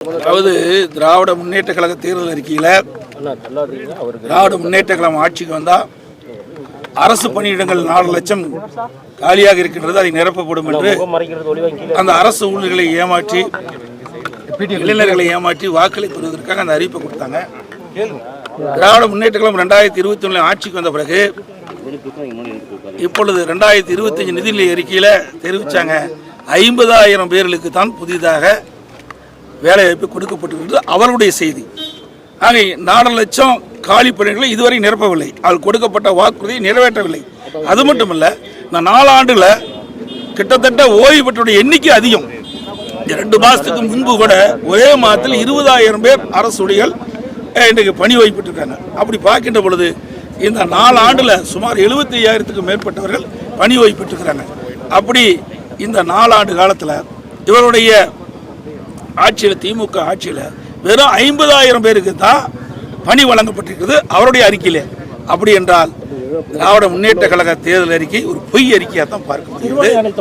அதாவது திராவிட முன்னேற்ற கழக தேர்தல் அறிக்கையில் திராவிட முன்னேற்ற கழகம் ஆட்சிக்கு வந்தால் அரசு பணியிடங்கள் 4 லட்சம் காலியாக இருக்கின்றது, அதை நிரப்பப்படும் என்று அந்த அரசு ஊழியர்களை ஏமாற்றி இளைஞர்களை ஏமாற்றி வாக்களை பெறுவதற்காக அந்த அறிவிப்பை கொடுத்தாங்க. திராவிட முன்னேற்ற கழகம் 2021 ஆட்சிக்கு வந்த பிறகு இப்பொழுது 2025 நிதிநிலை அறிக்கையில் தெரிவித்தாங்க 50,000 பேர்களுக்கு தான் புதிதாக வேலைவாய்ப்பு கொடுக்கப்பட்டிருக்கிறது. அவருடைய செய்தி. ஆக 4 லட்சம் காலி பணிகளை இதுவரை நிரப்பவில்லை. அவள் கொடுக்கப்பட்ட வாக்குறுதியை நிறைவேற்றவில்லை. அது மட்டும் இல்லை, இந்த 4 ஆண்டுகளில் கிட்டத்தட்ட ஓய்வு பெற்றோருடைய எண்ணிக்கை அதிகம். 2 மாதத்துக்கு முன்பு கூட ஒரே மாதத்தில் 20,000 பேர் அரசு ஊழியர்கள் இன்றைக்கு பணி ஓய்வு பெற்றிருக்காங்க. அப்படி பார்க்கின்ற பொழுது இந்த 4 ஆண்டில் சுமார் 75,000க்கும் மேற்பட்டவர்கள் பணி ஓய்வு பெற்றிருக்கிறாங்க. அப்படி இந்த 4 ஆண்டு காலத்தில் இவருடைய ஆட்சியில், திமுக ஆட்சியில் வெறும் 50,000 பேருக்கு தான் பணி வழங்கப்பட்டிருக்கிறது அவருடைய அறிக்கையில். அப்படி என்றால் திராவிட முன்னேற்ற கழக தேர்தல் அறிக்கை ஒரு பொய் அறிக்கையாக தான் பார்க்க முடியுது.